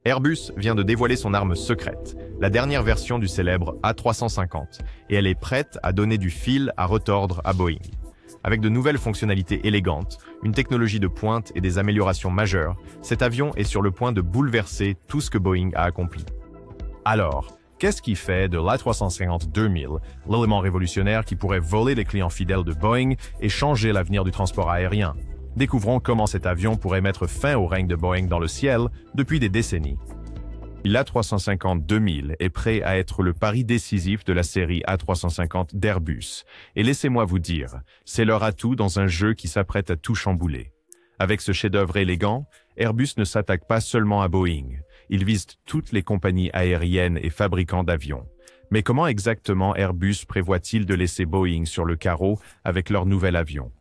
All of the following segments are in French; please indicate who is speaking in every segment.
Speaker 1: Airbus vient de dévoiler son arme secrète, la dernière version du célèbre A350, et elle est prête à donner du fil à retordre à Boeing. Avec de nouvelles fonctionnalités élégantes, une technologie de pointe et des améliorations majeures, cet avion est sur le point de bouleverser tout ce que Boeing a accompli. Alors, qu'est-ce qui fait de l'A350-2000 l'élément révolutionnaire qui pourrait voler les clients fidèles de Boeing et changer l'avenir du transport aérien? Découvrons comment cet avion pourrait mettre fin au règne de Boeing dans le ciel depuis des décennies. L'A350-2000 est prêt à être le pari décisif de la série A350 d'Airbus. Et laissez-moi vous dire, c'est leur atout dans un jeu qui s'apprête à tout chambouler. Avec ce chef-d'œuvre élégant, Airbus ne s'attaque pas seulement à Boeing. Il vise toutes les compagnies aériennes et fabricants d'avions. Mais comment exactement Airbus prévoit-il de laisser Boeing sur le carreau avec leur nouvel avion?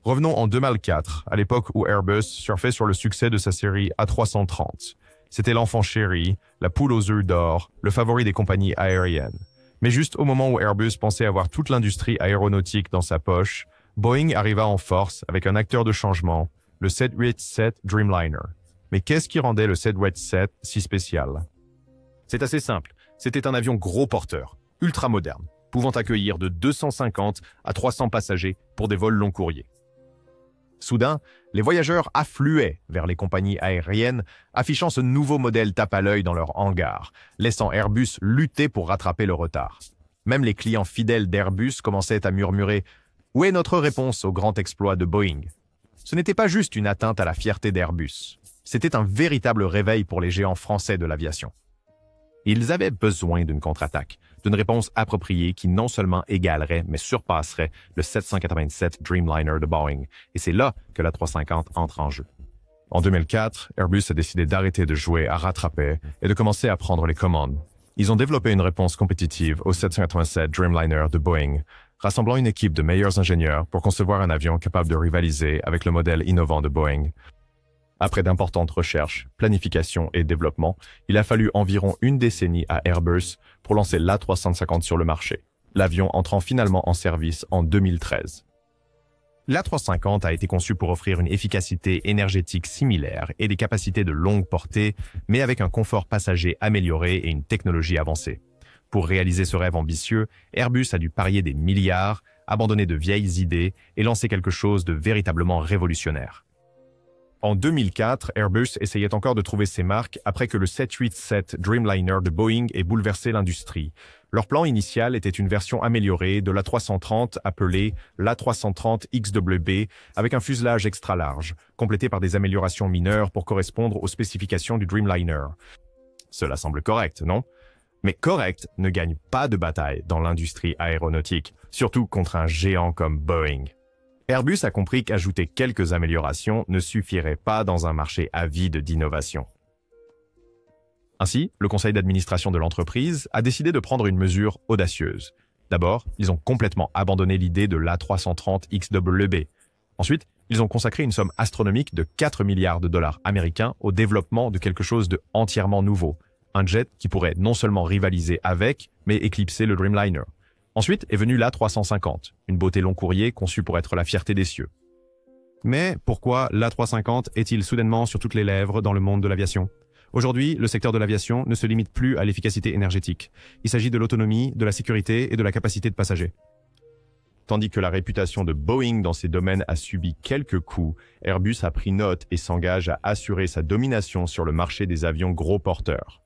Speaker 1: Revenons en 2004, à l'époque où Airbus surfait sur le succès de sa série A330. C'était l'enfant chéri, la poule aux œufs d'or, le favori des compagnies aériennes. Mais juste au moment où Airbus pensait avoir toute l'industrie aéronautique dans sa poche, Boeing arriva en force avec un acteur de changement, le 787 Dreamliner. Mais qu'est-ce qui rendait le 787 si spécial? C'est assez simple, c'était un avion gros porteur, ultra moderne, pouvant accueillir de 250 à 300 passagers pour des vols long courriers. Soudain, les voyageurs affluaient vers les compagnies aériennes, affichant ce nouveau modèle tape à l'œil dans leur hangar, laissant Airbus lutter pour rattraper le retard. Même les clients fidèles d'Airbus commençaient à murmurer « Où est notre réponse au grand exploit de Boeing ?» Ce n'était pas juste une atteinte à la fierté d'Airbus. C'était un véritable réveil pour les géants français de l'aviation. Ils avaient besoin d'une contre-attaque, d'une réponse appropriée qui non seulement égalerait, mais surpasserait le 787 Dreamliner de Boeing. Et c'est là que la 350 entre en jeu. En 2004, Airbus a décidé d'arrêter de jouer à rattraper et de commencer à prendre les commandes. Ils ont développé une réponse compétitive au 787 Dreamliner de Boeing, rassemblant une équipe de meilleurs ingénieurs pour concevoir un avion capable de rivaliser avec le modèle innovant de Boeing. Après d'importantes recherches, planification et développement, il a fallu environ une décennie à Airbus pour lancer l'A350 sur le marché, l'avion entrant finalement en service en 2013. L'A350 a été conçu pour offrir une efficacité énergétique similaire et des capacités de longue portée, mais avec un confort passager amélioré et une technologie avancée. Pour réaliser ce rêve ambitieux, Airbus a dû parier des milliards, abandonner de vieilles idées et lancer quelque chose de véritablement révolutionnaire. En 2004, Airbus essayait encore de trouver ses marques après que le 787 Dreamliner de Boeing ait bouleversé l'industrie. Leur plan initial était une version améliorée de l'A330 appelée l'A330XWB avec un fuselage extra large, complété par des améliorations mineures pour correspondre aux spécifications du Dreamliner. Cela semble correct, non? Mais correct ne gagne pas de bataille dans l'industrie aéronautique, surtout contre un géant comme Boeing. Airbus a compris qu'ajouter quelques améliorations ne suffirait pas dans un marché avide d'innovation. Ainsi, le conseil d'administration de l'entreprise a décidé de prendre une mesure audacieuse. D'abord, ils ont complètement abandonné l'idée de l'A330XWB. Ensuite, ils ont consacré une somme astronomique de 4 milliards de dollars américains au développement de quelque chose de entièrement nouveau, un jet qui pourrait non seulement rivaliser avec, mais éclipser le Dreamliner. Ensuite est venu l'A350, une beauté long courrier conçue pour être la fierté des cieux. Mais pourquoi l'A350 est-il soudainement sur toutes les lèvres dans le monde de l'aviation? Aujourd'hui, le secteur de l'aviation ne se limite plus à l'efficacité énergétique. Il s'agit de l'autonomie, de la sécurité et de la capacité de passagers. Tandis que la réputation de Boeing dans ces domaines a subi quelques coups, Airbus a pris note et s'engage à assurer sa domination sur le marché des avions gros porteurs.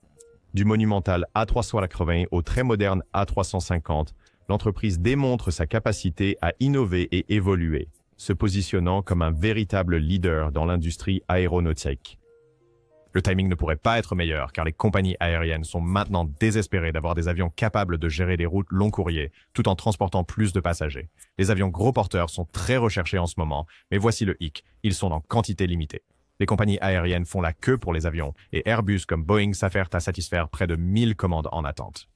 Speaker 1: Du monumental A380 au très moderne A350, l'entreprise démontre sa capacité à innover et évoluer, se positionnant comme un véritable leader dans l'industrie aéronautique. Le timing ne pourrait pas être meilleur car les compagnies aériennes sont maintenant désespérées d'avoir des avions capables de gérer des routes long courriers tout en transportant plus de passagers. Les avions gros porteurs sont très recherchés en ce moment, mais voici le hic, ils sont en quantité limitée. Les compagnies aériennes font la queue pour les avions et Airbus comme Boeing s'affairent à satisfaire près de 1000 commandes en attente.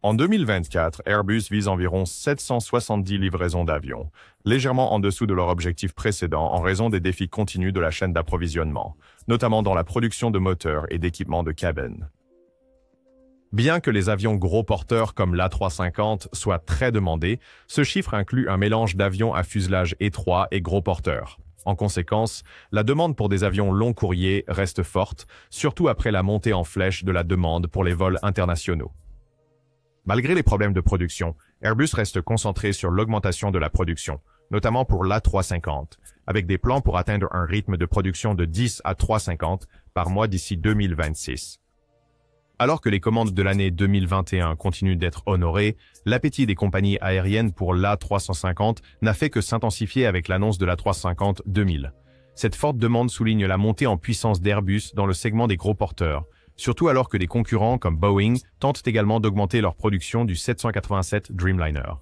Speaker 1: En 2024, Airbus vise environ 770 livraisons d'avions, légèrement en dessous de leur objectif précédent en raison des défis continus de la chaîne d'approvisionnement, notamment dans la production de moteurs et d'équipements de cabine. Bien que les avions gros porteurs comme l'A350 soient très demandés, ce chiffre inclut un mélange d'avions à fuselage étroit et gros porteurs. En conséquence, la demande pour des avions long courrier reste forte, surtout après la montée en flèche de la demande pour les vols internationaux. Malgré les problèmes de production, Airbus reste concentré sur l'augmentation de la production, notamment pour l'A350, avec des plans pour atteindre un rythme de production de 10 à 350 par mois d'ici 2026. Alors que les commandes de l'année 2021 continuent d'être honorées, l'appétit des compagnies aériennes pour l'A350 n'a fait que s'intensifier avec l'annonce de l'A350-2000. Cette forte demande souligne la montée en puissance d'Airbus dans le segment des gros porteurs, surtout alors que des concurrents comme Boeing tentent également d'augmenter leur production du 787 Dreamliner.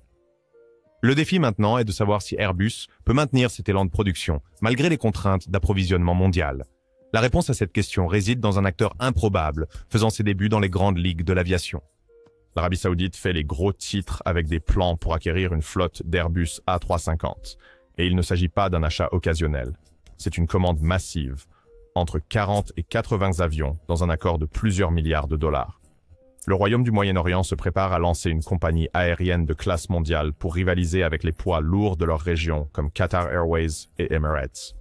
Speaker 1: Le défi maintenant est de savoir si Airbus peut maintenir cet élan de production, malgré les contraintes d'approvisionnement mondial. La réponse à cette question réside dans un acteur improbable, faisant ses débuts dans les grandes ligues de l'aviation. L'Arabie Saoudite fait les gros titres avec des plans pour acquérir une flotte d'Airbus A350. Et il ne s'agit pas d'un achat occasionnel. C'est une commande massive, entre 40 et 80 avions dans un accord de plusieurs milliards de dollars. Le Royaume du Moyen-Orient se prépare à lancer une compagnie aérienne de classe mondiale pour rivaliser avec les poids lourds de leur région comme Qatar Airways et Emirates.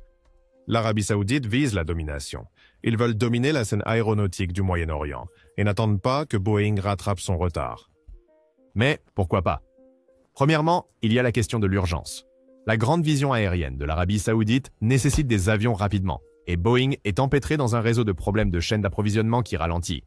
Speaker 1: L'Arabie Saoudite vise la domination. Ils veulent dominer la scène aéronautique du Moyen-Orient et n'attendent pas que Boeing rattrape son retard. Mais pourquoi pas? Premièrement, il y a la question de l'urgence. La grande vision aérienne de l'Arabie Saoudite nécessite des avions rapidement, et Boeing est empêtré dans un réseau de problèmes de chaîne d'approvisionnement qui ralentit.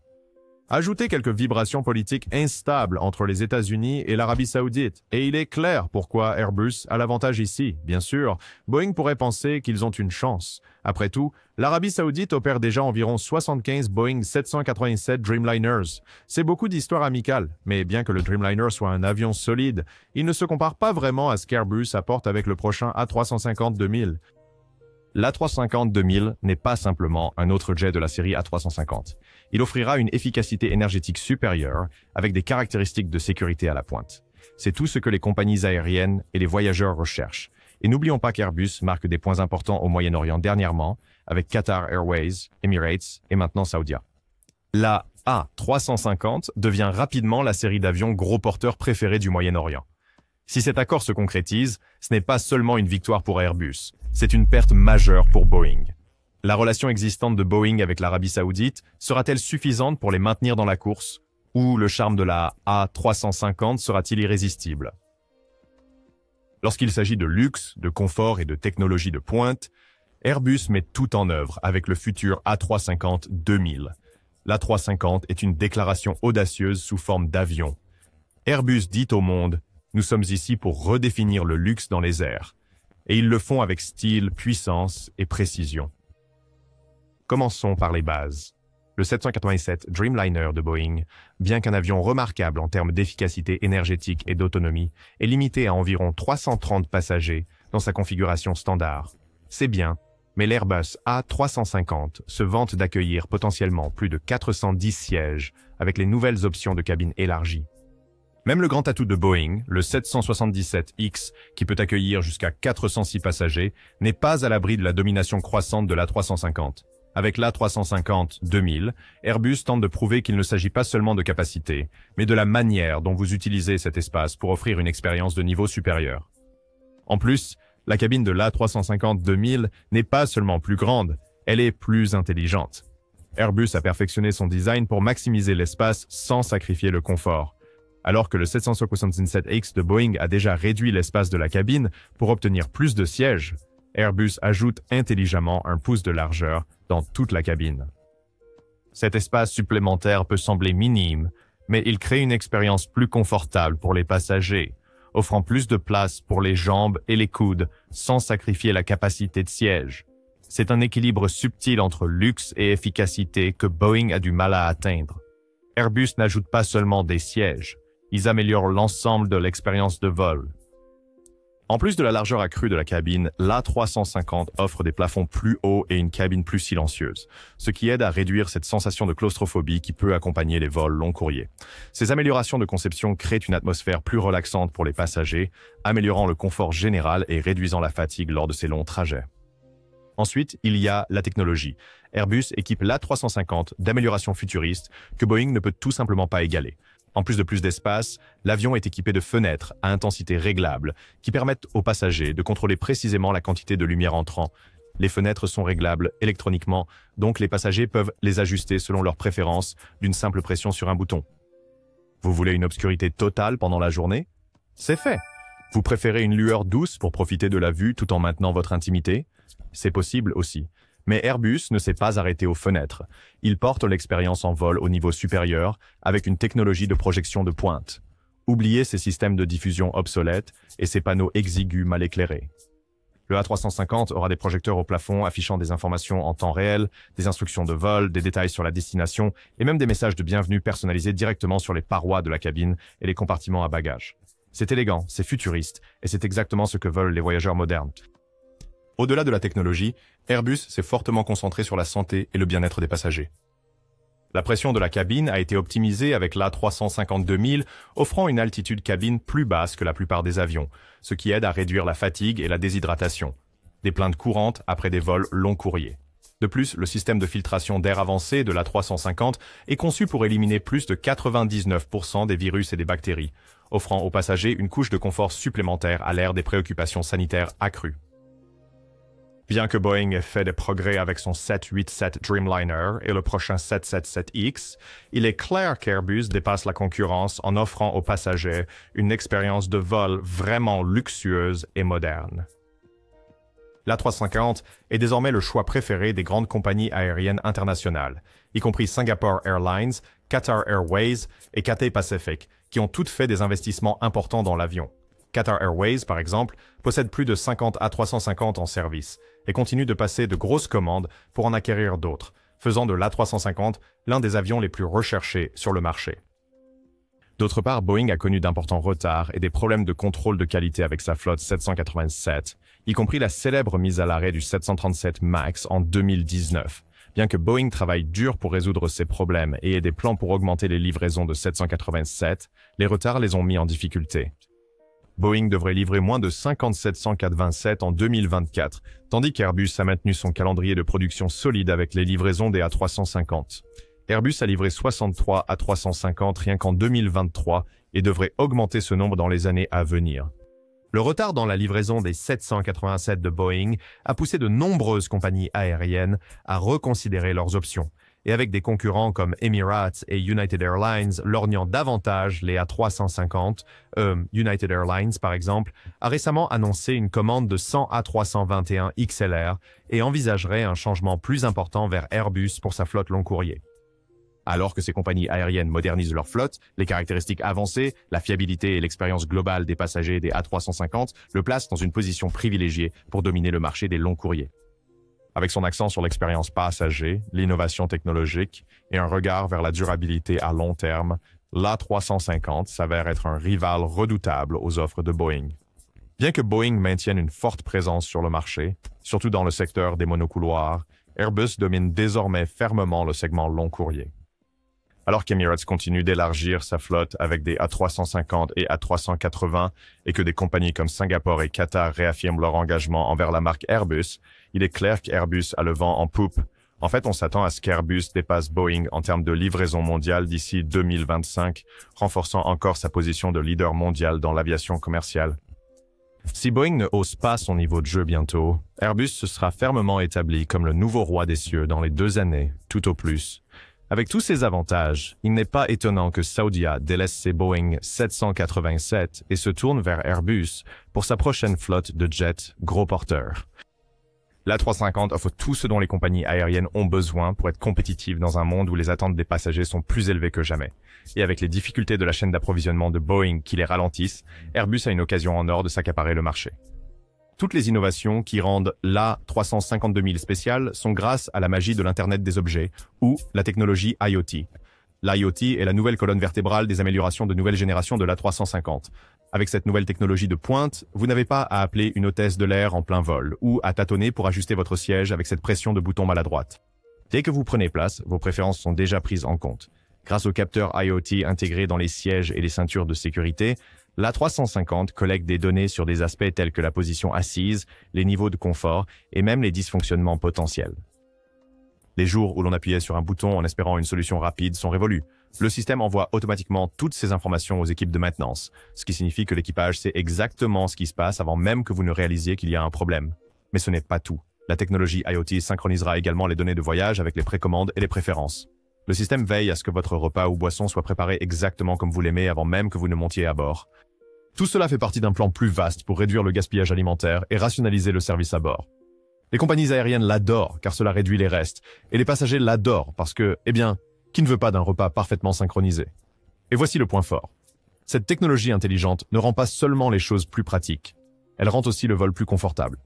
Speaker 1: Ajoutez quelques vibrations politiques instables entre les États-Unis et l'Arabie Saoudite, et il est clair pourquoi Airbus a l'avantage ici. Bien sûr, Boeing pourrait penser qu'ils ont une chance. Après tout, l'Arabie Saoudite opère déjà environ 75 Boeing 787 Dreamliners. C'est beaucoup d'histoires amicales, mais bien que le Dreamliner soit un avion solide, il ne se compare pas vraiment à ce qu'Airbus apporte avec le prochain A350-2000. L'A350-2000 n'est pas simplement un autre jet de la série A350. Il offrira une efficacité énergétique supérieure avec des caractéristiques de sécurité à la pointe. C'est tout ce que les compagnies aériennes et les voyageurs recherchent. Et n'oublions pas qu'Airbus marque des points importants au Moyen-Orient dernièrement avec Qatar Airways, Emirates et maintenant Saudia. La A350 devient rapidement la série d'avions gros porteurs préférée du Moyen-Orient. Si cet accord se concrétise, ce n'est pas seulement une victoire pour Airbus, c'est une perte majeure pour Boeing. La relation existante de Boeing avec l'Arabie Saoudite sera-t-elle suffisante pour les maintenir dans la course, ou le charme de la A350 sera-t-il irrésistible? Lorsqu'il s'agit de luxe, de confort et de technologie de pointe, Airbus met tout en œuvre avec le futur A350-2000. L'A350 est une déclaration audacieuse sous forme d'avion. Airbus dit au monde « Nous sommes ici pour redéfinir le luxe dans les airs ». Et ils le font avec style, puissance et précision. Commençons par les bases. Le 787 Dreamliner de Boeing, bien qu'un avion remarquable en termes d'efficacité énergétique et d'autonomie, est limité à environ 330 passagers dans sa configuration standard. C'est bien, mais l'Airbus A350 se vante d'accueillir potentiellement plus de 410 sièges avec les nouvelles options de cabine élargie. Même le grand atout de Boeing, le 777X, qui peut accueillir jusqu'à 406 passagers, n'est pas à l'abri de la domination croissante de l'A350. Avec l'A350-2000, Airbus tente de prouver qu'il ne s'agit pas seulement de capacité, mais de la manière dont vous utilisez cet espace pour offrir une expérience de niveau supérieur. En plus, la cabine de l'A350-2000 n'est pas seulement plus grande, elle est plus intelligente. Airbus a perfectionné son design pour maximiser l'espace sans sacrifier le confort. Alors que le 777X de Boeing a déjà réduit l'espace de la cabine pour obtenir plus de sièges, Airbus ajoute intelligemment un pouce de largeur dans toute la cabine. Cet espace supplémentaire peut sembler minime, mais il crée une expérience plus confortable pour les passagers, offrant plus de place pour les jambes et les coudes sans sacrifier la capacité de siège. C'est un équilibre subtil entre luxe et efficacité que Boeing a du mal à atteindre. Airbus n'ajoute pas seulement des sièges, ils améliorent l'ensemble de l'expérience de vol. En plus de la largeur accrue de la cabine, l'A350 offre des plafonds plus hauts et une cabine plus silencieuse, ce qui aide à réduire cette sensation de claustrophobie qui peut accompagner les vols long courriers. Ces améliorations de conception créent une atmosphère plus relaxante pour les passagers, améliorant le confort général et réduisant la fatigue lors de ces longs trajets. Ensuite, il y a la technologie. Airbus équipe l'A350 d'améliorations futuristes que Boeing ne peut tout simplement pas égaler. En plus de plus d'espace, l'avion est équipé de fenêtres à intensité réglable qui permettent aux passagers de contrôler précisément la quantité de lumière entrant. Les fenêtres sont réglables électroniquement, donc les passagers peuvent les ajuster selon leurs préférences d'une simple pression sur un bouton. Vous voulez une obscurité totale pendant la journée? C'est fait. Vous préférez une lueur douce pour profiter de la vue tout en maintenant votre intimité? C'est possible aussi. Mais Airbus ne s'est pas arrêté aux fenêtres. Il porte l'expérience en vol au niveau supérieur avec une technologie de projection de pointe. Oubliez ces systèmes de diffusion obsolètes et ces panneaux exigus mal éclairés. Le A350 aura des projecteurs au plafond affichant des informations en temps réel, des instructions de vol, des détails sur la destination et même des messages de bienvenue personnalisés directement sur les parois de la cabine et les compartiments à bagages. C'est élégant, c'est futuriste et c'est exactement ce que veulent les voyageurs modernes. Au-delà de la technologie, Airbus s'est fortement concentré sur la santé et le bien-être des passagers. La pression de la cabine a été optimisée avec l'A350-2000, offrant une altitude cabine plus basse que la plupart des avions, ce qui aide à réduire la fatigue et la déshydratation. Des plaintes courantes après des vols long courriers. De plus, le système de filtration d'air avancé de l'A350 est conçu pour éliminer plus de 99% des virus et des bactéries, offrant aux passagers une couche de confort supplémentaire à l'ère des préoccupations sanitaires accrues. Bien que Boeing ait fait des progrès avec son 787 Dreamliner et le prochain 777X, il est clair qu'Airbus dépasse la concurrence en offrant aux passagers une expérience de vol vraiment luxueuse et moderne. L'A350 est désormais le choix préféré des grandes compagnies aériennes internationales, y compris Singapore Airlines, Qatar Airways et Cathay Pacific, qui ont toutes fait des investissements importants dans l'avion. Qatar Airways, par exemple, possède plus de 50 A350 en service et continue de passer de grosses commandes pour en acquérir d'autres, faisant de l'A350 l'un des avions les plus recherchés sur le marché. D'autre part, Boeing a connu d'importants retards et des problèmes de contrôle de qualité avec sa flotte 787, y compris la célèbre mise à l'arrêt du 737 MAX en 2019. Bien que Boeing travaille dur pour résoudre ces problèmes et ait des plans pour augmenter les livraisons de 787, les retards les ont mis en difficulté. Boeing devrait livrer moins de 57 727 en 2024, tandis qu'Airbus a maintenu son calendrier de production solide avec les livraisons des A350. Airbus a livré 63 A350 rien qu'en 2023 et devrait augmenter ce nombre dans les années à venir. Le retard dans la livraison des 787 de Boeing a poussé de nombreuses compagnies aériennes à reconsidérer leurs options, et avec des concurrents comme Emirates et United Airlines lorgnant davantage les A350, United Airlines par exemple, a récemment annoncé une commande de 100 A321 XLR et envisagerait un changement plus important vers Airbus pour sa flotte long courrier. Alors que ces compagnies aériennes modernisent leur flotte, les caractéristiques avancées, la fiabilité et l'expérience globale des passagers des A350 le placent dans une position privilégiée pour dominer le marché des longs courriers. Avec son accent sur l'expérience passager, l'innovation technologique et un regard vers la durabilité à long terme, l'A350 s'avère être un rival redoutable aux offres de Boeing. Bien que Boeing maintienne une forte présence sur le marché, surtout dans le secteur des monocouloirs, Airbus domine désormais fermement le segment long courrier. Alors qu'Emirates continue d'élargir sa flotte avec des A350 et A380 et que des compagnies comme Singapour et Qatar réaffirment leur engagement envers la marque Airbus, il est clair qu'Airbus a le vent en poupe. En fait, on s'attend à ce qu'Airbus dépasse Boeing en termes de livraison mondiale d'ici 2025, renforçant encore sa position de leader mondial dans l'aviation commerciale. Si Boeing ne hausse pas son niveau de jeu bientôt, Airbus se sera fermement établi comme le nouveau roi des cieux dans les 2 années, tout au plus. Avec tous ces avantages, il n'est pas étonnant que Saudia délaisse ses Boeing 787 et se tourne vers Airbus pour sa prochaine flotte de jets gros porteurs. L'A350 offre tout ce dont les compagnies aériennes ont besoin pour être compétitives dans un monde où les attentes des passagers sont plus élevées que jamais. Et avec les difficultés de la chaîne d'approvisionnement de Boeing qui les ralentissent, Airbus a une occasion en or de s'accaparer le marché. Toutes les innovations qui rendent l'A350-2000 spécial sont grâce à la magie de l'Internet des objets ou la technologie IoT. L'IoT est la nouvelle colonne vertébrale des améliorations de nouvelle génération de l'A350. Avec cette nouvelle technologie de pointe, vous n'avez pas à appeler une hôtesse de l'air en plein vol ou à tâtonner pour ajuster votre siège avec cette pression de bouton maladroite. Dès que vous prenez place, vos préférences sont déjà prises en compte. Grâce aux capteurs IoT intégrés dans les sièges et les ceintures de sécurité, l'A350 collecte des données sur des aspects tels que la position assise, les niveaux de confort et même les dysfonctionnements potentiels. Les jours où l'on appuyait sur un bouton en espérant une solution rapide sont révolus. Le système envoie automatiquement toutes ces informations aux équipes de maintenance, ce qui signifie que l'équipage sait exactement ce qui se passe avant même que vous ne réalisiez qu'il y a un problème. Mais ce n'est pas tout. La technologie IoT synchronisera également les données de voyage avec les précommandes et les préférences. Le système veille à ce que votre repas ou boisson soit préparé exactement comme vous l'aimez avant même que vous ne montiez à bord. Tout cela fait partie d'un plan plus vaste pour réduire le gaspillage alimentaire et rationaliser le service à bord. Les compagnies aériennes l'adorent car cela réduit les restes, et les passagers l'adorent parce que, qui ne veut pas d'un repas parfaitement synchronisé? Et voici le point fort. Cette technologie intelligente ne rend pas seulement les choses plus pratiques, elle rend aussi le vol plus confortable.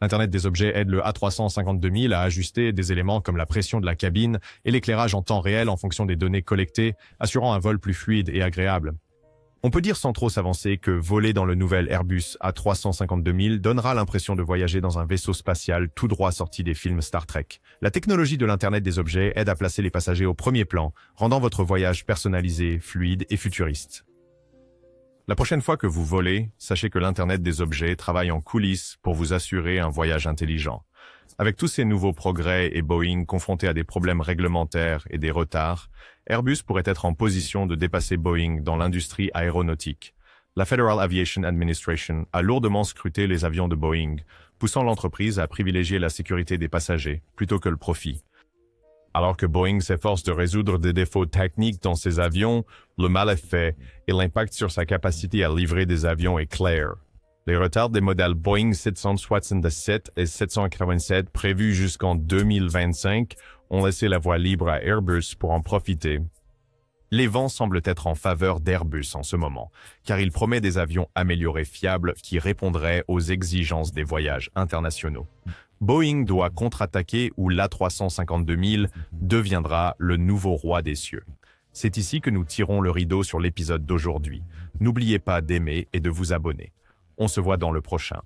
Speaker 1: L'Internet des objets aide le A350-2000 à ajuster des éléments comme la pression de la cabine et l'éclairage en temps réel en fonction des données collectées, assurant un vol plus fluide et agréable. On peut dire sans trop s'avancer que voler dans le nouvel Airbus A350-2000 donnera l'impression de voyager dans un vaisseau spatial tout droit sorti des films Star Trek. La technologie de l'Internet des objets aide à placer les passagers au premier plan, rendant votre voyage personnalisé, fluide et futuriste. La prochaine fois que vous volez, sachez que l'Internet des objets travaille en coulisses pour vous assurer un voyage intelligent. Avec tous ces nouveaux progrès et Boeing confronté à des problèmes réglementaires et des retards, Airbus pourrait être en position de dépasser Boeing dans l'industrie aéronautique. La Federal Aviation Administration a lourdement scruté les avions de Boeing, poussant l'entreprise à privilégier la sécurité des passagers plutôt que le profit. Alors que Boeing s'efforce de résoudre des défauts techniques dans ses avions, le mal est fait et l'impact sur sa capacité à livrer des avions est clair. Les retards des modèles Boeing 767 et 787 prévus jusqu'en 2025 ont laissé la voie libre à Airbus pour en profiter. Les vents semblent être en faveur d'Airbus en ce moment, car il promet des avions améliorés fiables qui répondraient aux exigences des voyages internationaux. Boeing doit contre-attaquer ou l'A350-2000 deviendra le nouveau roi des cieux. C'est ici que nous tirons le rideau sur l'épisode d'aujourd'hui. N'oubliez pas d'aimer et de vous abonner. On se voit dans le prochain.